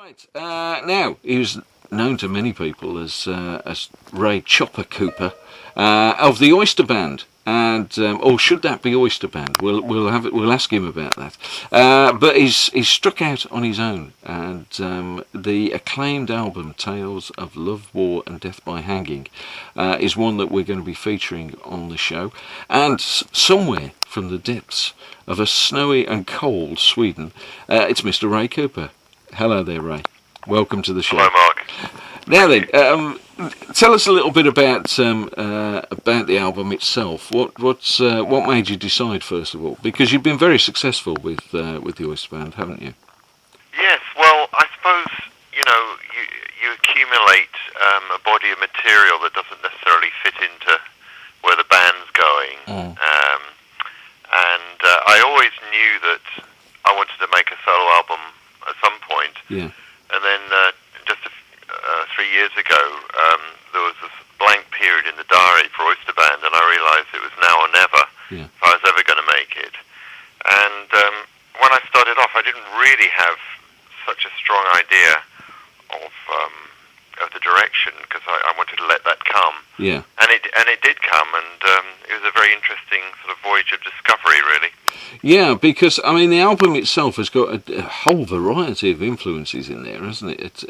Right, now, he was known to many people as Ray Chopper Cooper of the Oyster Band. And or should that be Oyster Band? We'll ask him about that. But he's struck out on his own, and the acclaimed album Tales of Love, War and Death by Hanging is one that we're going to be featuring on the show. And somewhere from the depths of a snowy and cold Sweden, it's Mr. Ray Cooper. Hello there, Ray. Welcome to the show. Hello, Mark. Now then, tell us a little bit about the album itself. What made you decide, first of all? Because you've been very successful with the Oyster Band, haven't you? Yes. Well, I suppose you accumulate a body of material that doesn't necessarily fit into where the band's going, and I always knew that I wanted to make a solo album at some point. Yeah. And then just 3 years ago, there was this blank period in the diary for Oyster Band, and I realised it was now or never if I was ever going to make it. And when I started off, I didn't really have such a strong idea of the direction, because I wanted to let that come. Yeah. And it did come, and it was a very interesting sort of voyage of discovery, really. Yeah, because I mean the album itself has got a whole variety of influences in there, hasn't it?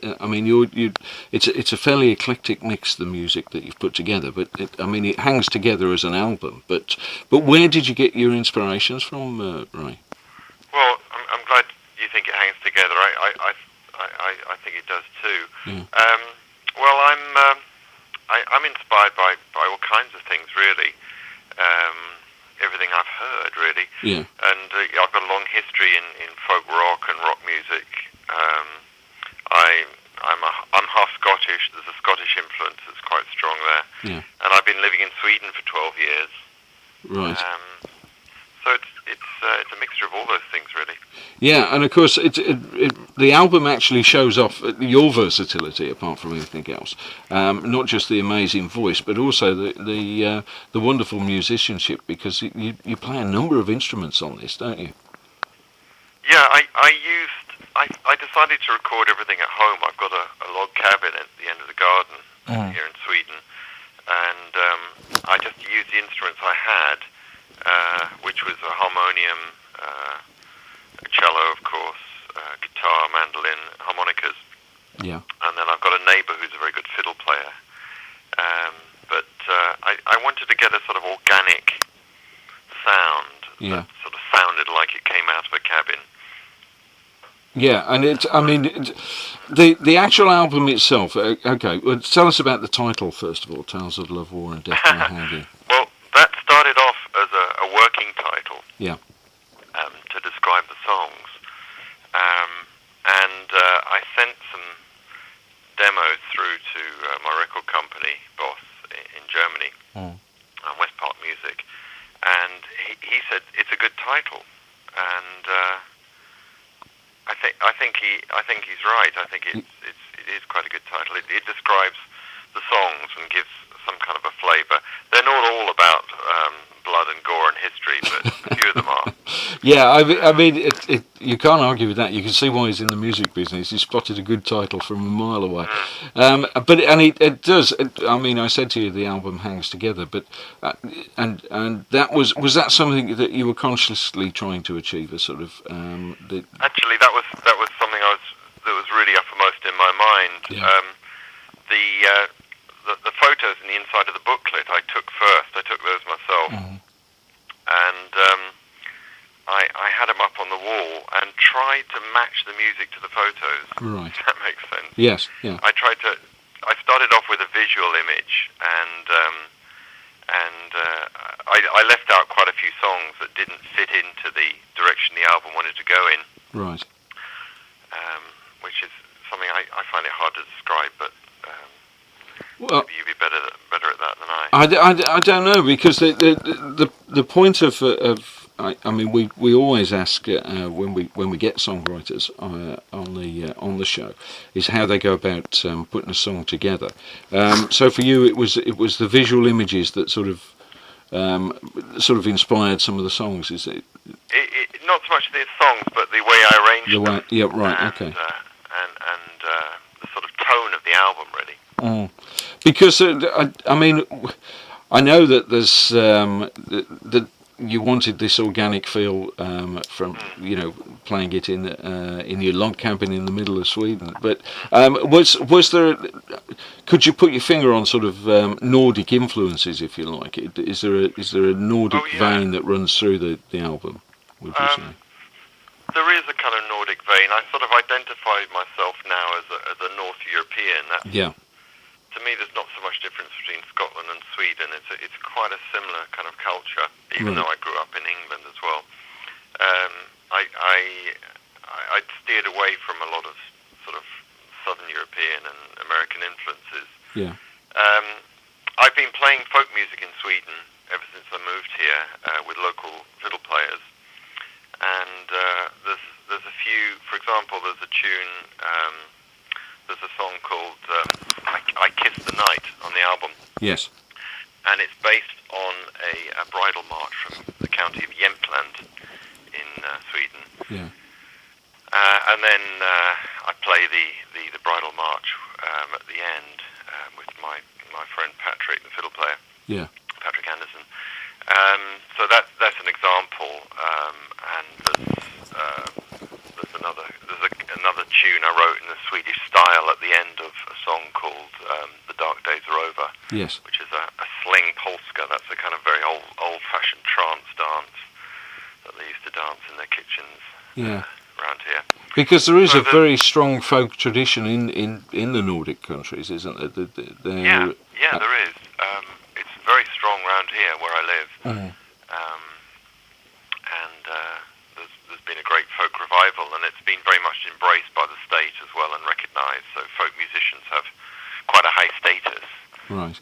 It's a fairly eclectic mix, the music that you've put together. But it hangs together as an album. But where did you get your inspirations from, Ray? Well, I'm glad you think it hangs together. I think it does too. Yeah. Well, I'm inspired by all kinds of things, really. Everything I've heard, really. Yeah. And I've got a long history in folk rock and rock music. I'm half Scottish. There's a Scottish influence that's quite strong there. Yeah. And I've been living in Sweden for 12 years. Right. So it's a mixture of all those things, really. Yeah, and of course, the album actually shows off your versatility, apart from anything else. Not just the amazing voice, but also the wonderful musicianship, because you play a number of instruments on this, don't you? Yeah, I decided to record everything at home. I've got a log cabin at the end of the garden here in Sweden, and I just used the instruments I had, which was a harmonium, a cello, of course, guitar, mandolin, harmonicas. Yeah. And then I've got a neighbour who's a very good fiddle player. But I wanted to get a sort of organic sound that sort of sounded like it came out of a cabin. Yeah, and the actual album itself. Okay, well, tell us about the title first of all. Tales of Love, War, and Death by Hanging. Well, that started off as a working title. Yeah. To describe the songs, and I sent some demos through to my record company boss in Germany, West Park Music, and he said it's a good title, and I think he's right. I think it is quite a good title. It describes the songs and gives some kind of a flavour. They're not all about blood and gore and history, but a few of them are. Yeah, you can't argue with that. You can see why he's in the music business. He spotted a good title from a mile away. It does. I said to you the album hangs together, but and that was that something that you were consciously trying to achieve? A sort of Actually, that was something that was really uppermost in my mind. Yeah. The photos in the inside of the booklet I took first. I took those myself, and I had them up on the wall and tried to match the music to the photos. Right. If that makes sense. Yes. Yeah. I started off with a visual image, and I left out quite a few songs that didn't fit into the direction the album wanted to go in. Right. Which is something I find it hard to describe, but well, maybe you'd be better at that than I. I don't know, because the point of we always ask when we get songwriters on the show is how they go about putting a song together. So for you, it was the visual images that sort of inspired some of the songs. Is it? Not so much the songs, but the way I arranged them. Yeah, right. Okay. And album, really. Because I mean, I know that there's that you wanted this organic feel from playing it in your log cabin in the middle of Sweden. But was there? Could you put your finger on sort of Nordic influences, if you like? Is there a Nordic vein that runs through the album? Would you say? There is a kind of Nordic vein. I sort of identify myself now as a North European. To me, there's not so much difference between Scotland and Sweden. It's quite a similar kind of culture, even though I grew up in England as well. I steered away from a lot of sort of Southern European and American influences. Yeah. I've been playing folk music in Sweden ever since I moved here with local fiddle players. And there's a few, for example, there's a tune, there's a song called I Kissed the Night on the album. Yes. And it's based on a bridal march from the county of Jämtland in Sweden. Yeah. And then I play the bridal march at the end with my friend Patrick, the fiddle player. Yeah. Patrick Anderson. So that's an example, and there's another tune I wrote in the Swedish style at the end of a song called "The Dark Days Are Over." Yes. Which is a sling polska. That's a kind of very old-fashioned trance dance that they used to dance in their kitchens. Yeah. Around here. Because there is a very strong folk tradition in the Nordic countries, isn't there? Yeah, there is. It's very strong around here where I live. And there's been a great folk revival, and it's been very much embraced by the state as well and recognised. So folk musicians have quite a high status. Right.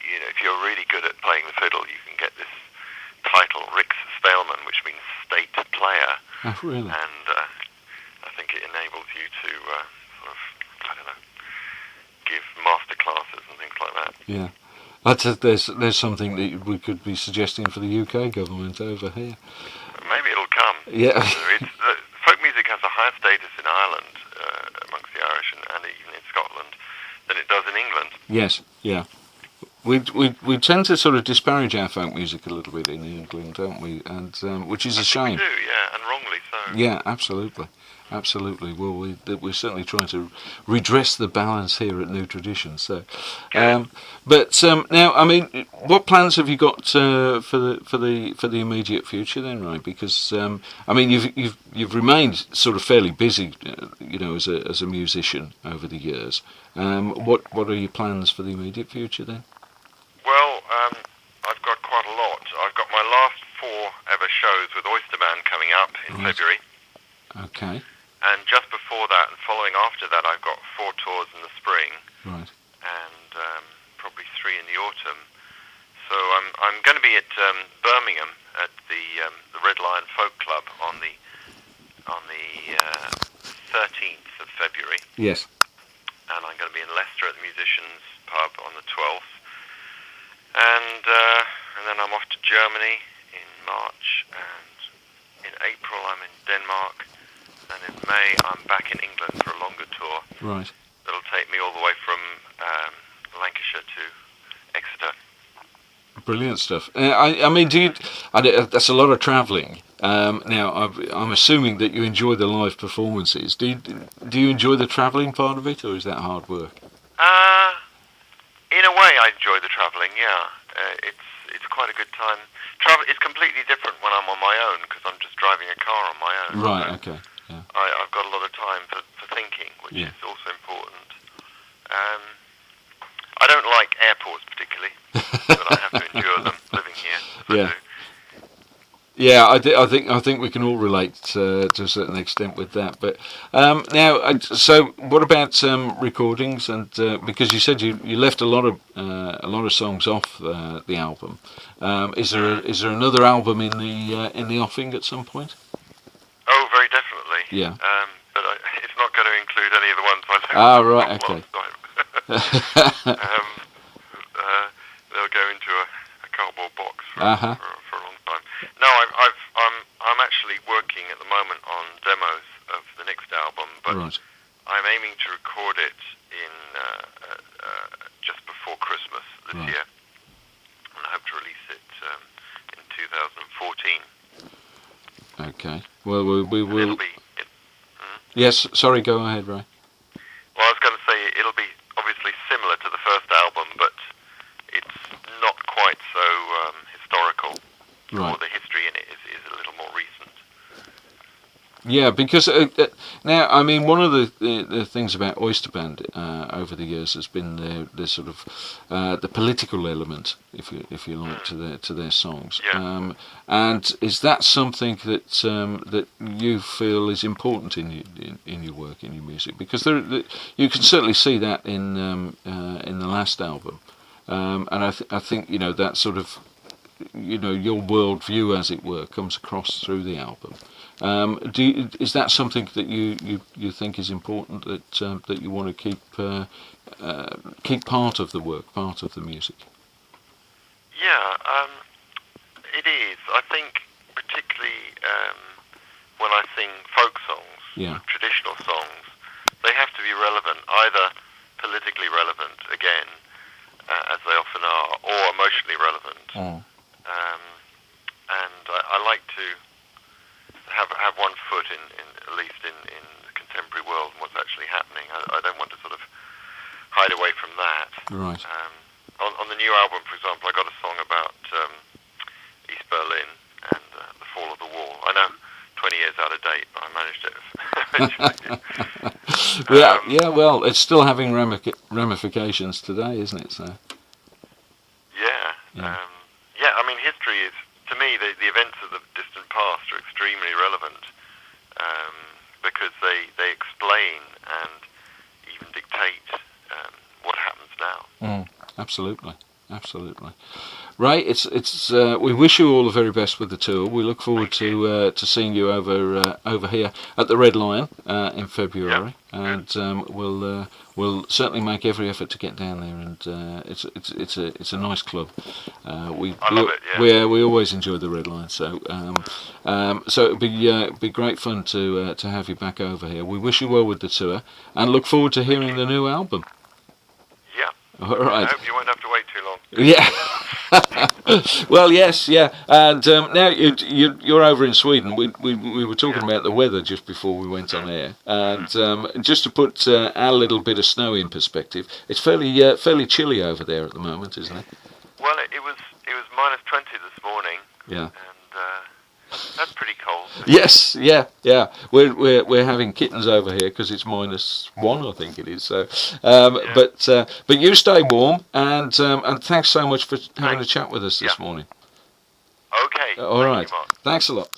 You know, if you're really good at playing the fiddle, you can get this title, Riksspelman, which means state player. Oh, really? And I think it enables you to sort of, I don't know, give master classes and things like that. Yeah. There's something that we could be suggesting for the UK government over here. Maybe it'll come. Yeah. Folk music has a higher status in Ireland, amongst the Irish, and even in Scotland, than it does in England. Yes, yeah. We tend to sort of disparage our folk music a little bit in England, don't we? And which is a shame. We do, yeah, and wrongly so. Yeah, absolutely. Well, we're certainly trying to redress the balance here at New Traditions. So, but now, I mean, what plans have you got for the immediate future then, right? Because I mean, you've remained sort of fairly busy, as a musician over the years. What are your plans for the immediate future then? Well, I've got quite a lot. I've got my last 4 ever shows with Oyster Band coming up in February. Okay. And just before that and following after that, I've got 4 tours in the spring. Right. And probably 3 in the autumn. So I'm going to be at Birmingham at the Red Lion Folk Club on the 13th of February. Yes. And I'm going to be in Leicester at the Musicians Pub on the 12th. And then I'm off to Germany in March, and in April I'm in Denmark, and in May I'm back in England for a longer tour. Right. That'll take me all the way from Lancashire to Exeter. Brilliant stuff. I mean, that's a lot of travelling. Now, I'm assuming that you enjoy the live performances. Do you enjoy the travelling part of it, or is that hard work? In a way, I enjoy the travelling. Yeah, it's quite a good time. It's completely different when I'm on my own because I'm just driving a car on my own. Right. So Okay. Yeah. I've got a lot of time for thinking, which is also important. I don't like airports particularly, but I have to endure them living here. Yeah. Yeah, I think we can all relate to a certain extent with that. But now, so what about recordings? And because you said you left a lot of songs off the album, is there another album in the offing at some point? Oh, very definitely. Yeah. But it's not going to include any of the ones I left. Ah, right. Okay. They'll go into a cardboard box for Uh-huh. for a long time. No, I'm actually working at the moment on demos of the next album, but Right. I'm aiming to record it in just before Christmas this year, and I hope to release it in 2014. Okay. Well, we will. It'll be. Yes. Sorry. Go ahead, Ray. Well, I was going to say it'll be obviously similar to the first album, but it's not quite so historical. Right. Or the history in it is a little more recent. Yeah, because now, I mean, one of the things about Oyster Band over the years has been the sort of the political element, if you like, to their songs. Yeah. And is that something that that you feel is important in your work, in your music? Because you can certainly see that in the last album, and I think that sort of your worldview, as it were, comes across through the album. Is that something that you think is important, that you want to keep part of the work, part of the music? Yeah, it is. I think particularly when I sing folk songs, traditional songs, they have to be relevant, either politically relevant, again, as they often are, or emotionally relevant. And I like to have one foot in at least in the contemporary world and what's actually happening. I don't want to sort of hide away from that. Right. On the new album, for example, I got a song about East Berlin and the fall of the wall. I know, 20 years out of date, but I managed it eventually. Yeah. Well, it's still having ramifications today, isn't it? So. Yeah. Yeah. I mean, history is, to me, the events of the distant past are extremely relevant because they explain and even dictate what happens now. Absolutely. Ray, it's we wish you all the very best with the tour. We look forward to seeing you over here at the Red Lion in February, and we'll certainly make every effort to get down there. And it's a nice club. I love it. Yeah. We always enjoy the Red Lion, so it'd be great fun to have you back over here. We wish you well with the tour, and look forward to hearing the new album. All right. I hope you won't have to wait too long. Yeah. Well, yes, yeah. And now you're over in Sweden. We were talking about the weather just before we went on air, and just to put our little bit of snow in perspective, it's fairly chilly over there at the moment, isn't it? Well, it was minus 20 this morning. Yeah. And that's pretty cold. Yes, yeah. We're having kittens over here because it's -1, I think it is. So, but you stay warm, and thanks so much for having a chat with us this morning. Okay. All right. Thank you, Mark. Thanks a lot.